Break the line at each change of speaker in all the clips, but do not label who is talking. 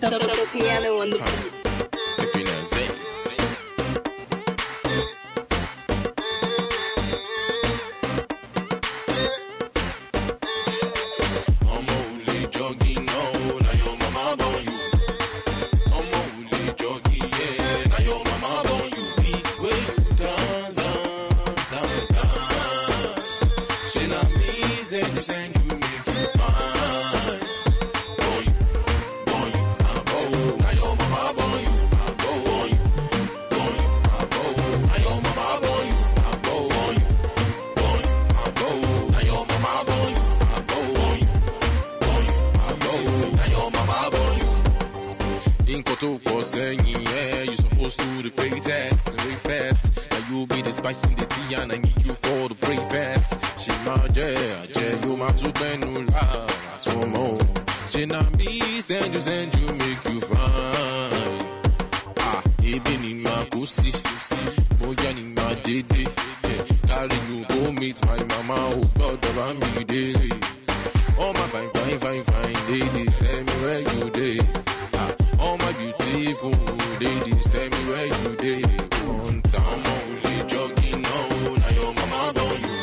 The piano on the beat.
Pepenazi. I'm only jogging now, now your mama born you. I'm only jogging, yeah, now your mama born you. Be where you dance, dance, dance, dance. She not me, send you make you fine. Born you, I'm born. Now your mama born you, I'm born you. Born you, I'm born. Now your mama born you, I'm born you. Born you, I'm born. Now your mama born you, I'm born you. Born you, I'm born. Now your mama born you. In Koto saying, yeah, you supposed to the greatest, very fast. Now you be the spice in the tea and I need you for the breakfast. She my yeah, you my two benula, ask for more. She not me, send you, make you fine. Ah, even in my pussy, boyan in my dede. Carry you go meet my mama, oh God, around me daily. All my fine ladies, tell me where you dey. All my beautiful ladies, tell me where you dey. One time only jogging now, now your mama born you.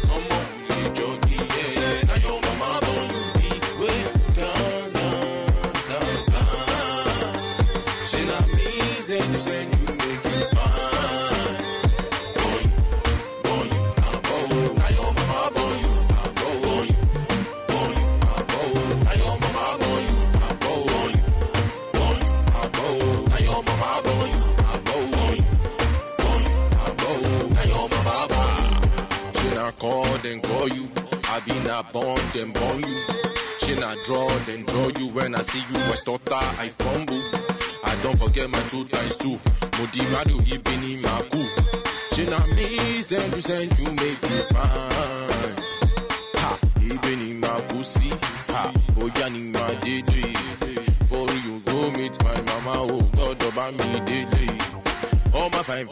I'm only jogging, yeah, now your mama born you. Be where you dance, dance, dance. She not me, send you make you fine. Born you, I'm born. Now your mama born you, I'm born you. Born you, I'm born. Now your mama born you, I'm born you. Born you, I'm born. Now your mama born you, I'm born you. Born you, I'm born. Now your mama born you. She not call, then call you. I be not born, then born you. She not draw, then draw you. When I see you, I stutter, I fumble. I don't forget my 2 times 2. Modi Madu, he been in my cool. She not me, send you, make you fine. Ha, he been in my pussy. Ha, boyan in my daily. For you go meet my mama, oh God, about me daily. All my fine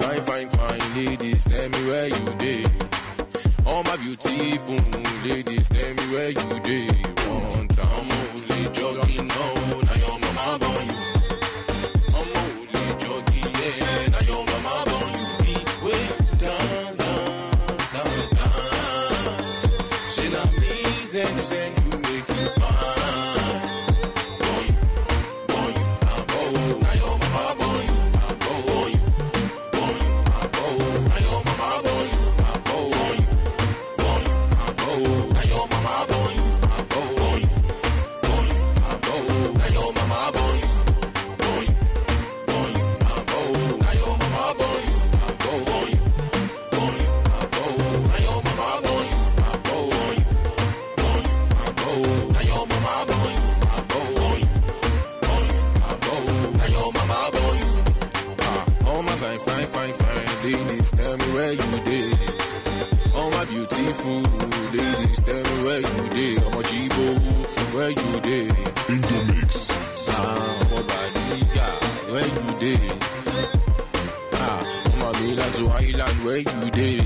ladies, tell me where you dey. All my beautiful ladies, tell me where you dey. One time only jogging now, now your mama born you. I'm only jogging, yeah, now your mama born you. Be where you dance, dance, dance. She not me, send you make you fine. Born you, I'm born. Now your mama born you, I'm born you. Born you, I'm born. Now your mama born you, I'm born you. Born you, I'm born. Now your mama born you, I'm born you. Born you, I'm born. Now your mama born you. Born you, I'm born. Now your mama born you, I'm born you. Born you, I'm born. Now your mama born you, I'm born you. Born you, I'm born. Now your mama born you, I'm born you. Born you, I'm born. Now your mama born you. All my fine ladies, tell me where you dey. All my beautiful ladies, tell me where you dey. I'm a Jibo, where you dey. In the mix. I'm a Baliga, where you dey. I'm a Milan to Island, where you dey.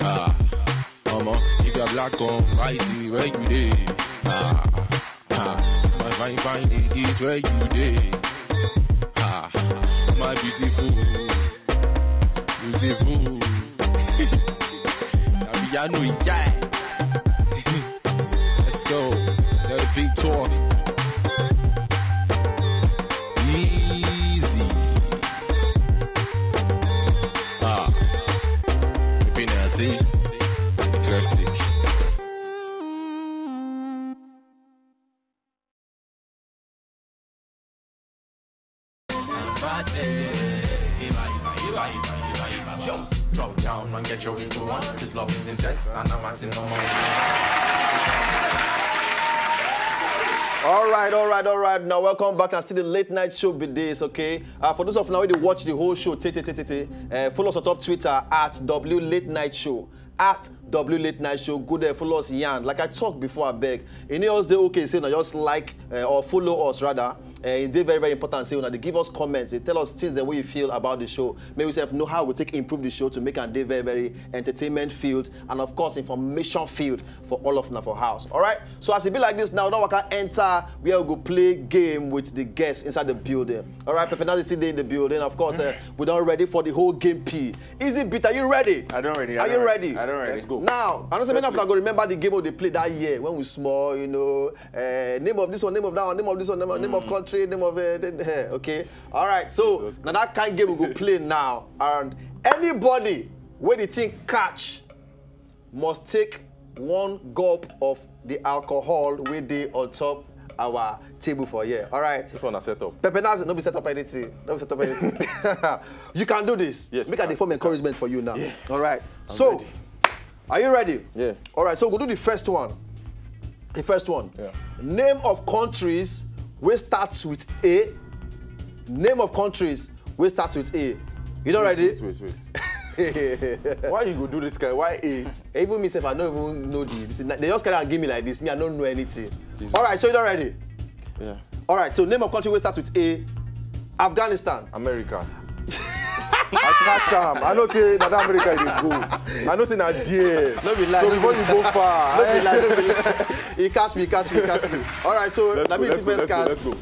I'm a nigga black on whitey, where you dey. My fine ladies, where you dey. My beautiful. I know it, yeah. Let's go. Let the big talk. Easy. Pepenazi. Eclectic. Yo, drop down and get your ego on. This love is intense and I'm acting no more.
All right. Now welcome back and see the late night show with this, okay? For those of now who watch the whole show, follow us on top Twitter at W Late Night Show. At W Late Night Show, go there, follow us, Yan. Like I talked before, I beg. Any else they okay, say now just like or follow us rather. it's very, very important. Say, they give us comments. They tell us things the way you feel about the show. Maybe we know how we take improve the show to make it very, very entertainment field and of course information field for all of for house. All right. So as it be like this now, we can enter where we go play game with the guests inside the building. All right. Pepenazi is in the building. Of course, we're not ready for the whole game P. Easy beat. Are you ready?
I don't ready.
Are you ready?
I don't ready.
Let's go. Now, I don't say many of you go remember the game they played that year when we small. You know, name of this one, name of that one, name of this one, name of country, name of okay. All right. So now that kind of game we go play now, and anybody where the thing catch must take one gulp of the alcohol with the on top our table for here. All right.
This one I set up.
Pepenazi, don't be set up anything. Don't be set up anything. You can do this.
Yes.
Make a form encouragement for you now.
Yeah.
All right.
I'm
so,
ready.
Are you ready?
Yeah.
All right. So we'll do the first one. The first one.
Yeah.
Name of countries which starts with A. Name of countries which starts with A. You not ready?
Wait. Why you go do this guy? Why A?
Even myself, I don't even know this. They just kind of give me like this. Me, I don't know anything.
Jesus.
All right, so you not ready?
Yeah.
All right, so name of country will start with A. Afghanistan.
America. I catch am. I know say that America is go. I know say na there.
No be lie.
So before you go far.
No be lie. He catch me. All right, so let me first catch.
Let's go.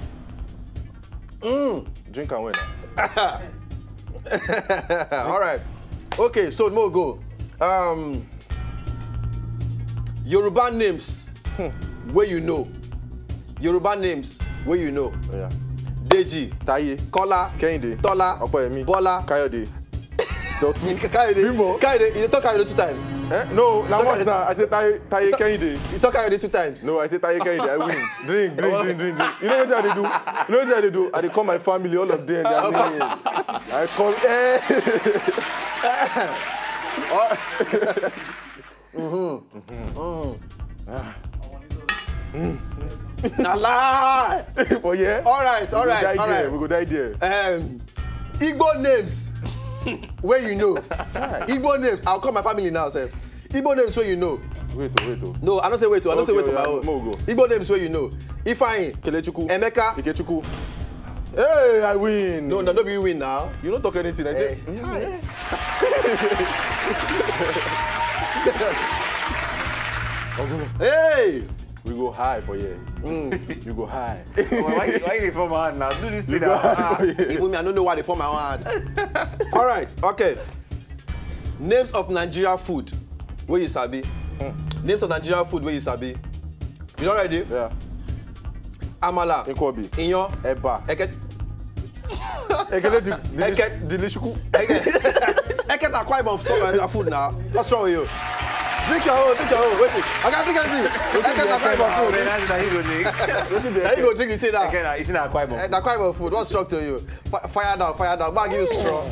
Drink and win.
All right. Okay, so no go. Yoruba names where you know. Yoruba names where you know.
Yeah.
Deji,
Taye,
Kola,
Kehinde,
Tola,
Opeyemi,
Bola,
Kayode, Doti,
Kayode.
Bimbo.
Kayode, you talk Kayode 2 times.
No, now once now. I said Taye Kehinde.
You talk Kayode 2 times.
No, I said Taye Kehinde. I win. Drink. You know what I do? I dey call my family, all of them. Their name. I call.
Na lie.
Oh yeah.
All right.
We go die there.
Igbo names where you know. Igbo names. I'll call my family now, sir. Igbo names where you know.
Wait.
No, I don't say wait. I don't say wait for my own.
Go.
Igbo names where you know. Ifeanyi,
Kelechukwu,
Emeka,
Ikechukwu. Hey, I win.
No, be you win now.
You don't talk anything. I say.
Hey.
We go high for you. You go high.
Why you form my hand now? Do this thing now.
Even me, I don't know why they form my hand. All right, okay. Names of Nigeria food where you sabi. Names of Nigeria food where you sabi. You not ready?
Yeah.
Amala.
Nkwobi.
Inyo.
Eba.
Eket.
Delicious.
Eket na quite of food now. What's wrong with you? Drink your own. Wait. I can't drink anything. Eket na quite of food. Now you go drink, you say that.
Okay, it's not quite
Na quite of food. What's wrong to you? Fire down. Man, give you straw.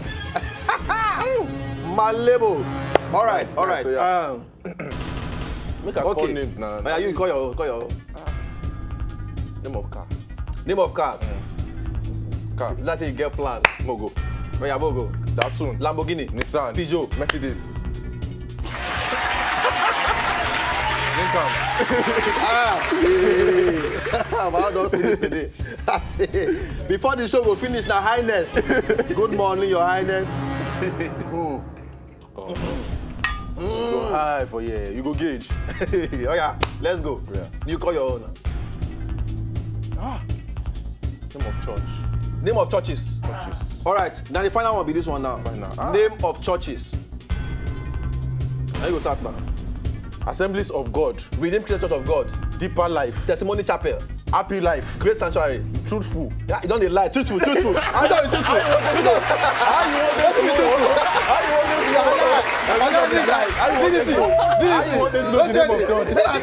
Malebo. All right.
Make a call names now.
Yeah, you call your own.
Name of car.
Name of cars.
Car.
Let's say you get plans.
Mogo.
Oh yeah, Mogo.
Datsun.
Lamborghini.
Nissan.
Peugeot.
Mercedes.
I'm not finished today. Before the show go finish, now Highness. Good morning, Your Highness.
You go high for yeah. You go gauge.
Oh yeah, let's go.
Yeah.
You call your own.
Name of church.
Name of churches. All right, now the final one will be this one now. Name of churches. Now you go start now.
Assemblies of God.
Redeemed Christian Church of God.
Deeper Life.
Testimony Chapel.
Happy Life.
Grace Sanctuary.
Truthful.
Yeah, you don't lie. Truthful. I don't truthful.
How you want to know the name of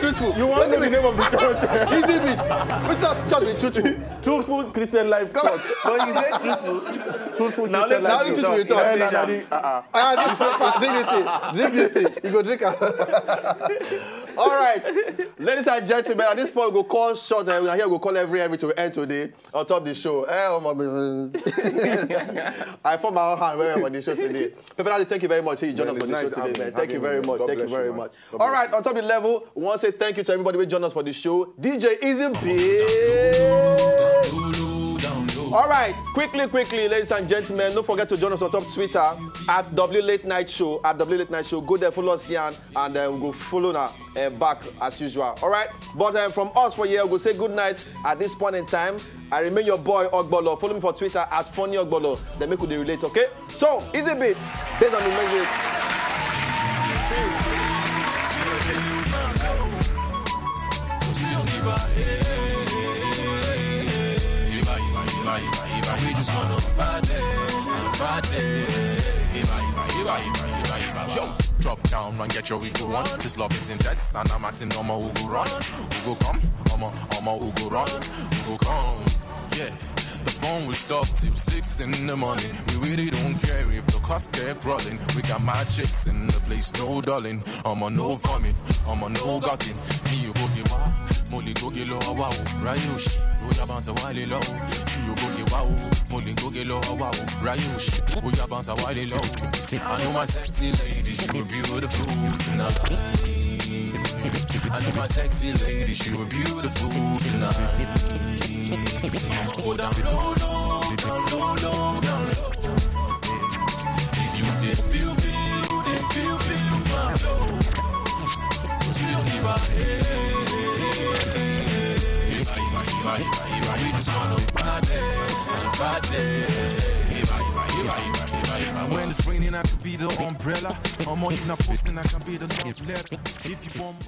church? You want to know the name of the church?
Easy bit. Which church be truthful?
Truthful Christian Life Church.
But you said truthful.
Truthful
Now
Christian
let
Life
me
truthful
talk.
Drink this thing. You go drink. All right, ladies and gentlemen, at this point, we'll call short. And here we'll call every to end today on top of the show. I form my own hand wherever on the show today. Pepenazi, thank you very much. You joined us for the show today, man. Thank you very much. Thank you very much. All right, on top of the level, we want to say thank you to everybody who joined us for the show. DJ Easy B. All right, quickly, ladies and gentlemen, don't forget to join us on top Twitter at W Late Night Show. Go there, follow us here, and we'll go follow now back as usual. All right, but from us for here, we'll say good night at this point in time. I remain your boy Ogbolo. Follow me for Twitter at Funny Ogbolo. Then make they relate, okay? So easy bit based on the music.
We just wanna party. Yo, drop down and get your ego on. This love is intense and I'm asking no more who go run. Who go come? Who go run? Who go come? Yeah. The phone will stop till 6 in the morning. We really don't care if the cost kept rolling. We got my chicks in the place, no darling. I'm a no vomit, I'm a no gotting. Me you go get wow, Molly go get low wow. Rayush, we ya bounce a while low. Me you go get wow, Molly go get low wow. Rayush, we ya bounce a while low. I know my sexy lady, she will be beautiful tonight. I know my sexy lady, she will be beautiful tonight. Oh, down low. If you did feel my flow. You don't give a you just wanna party. When it's raining, I could be the umbrella. I'm on, if not posting, I can be the love letter. If you want me.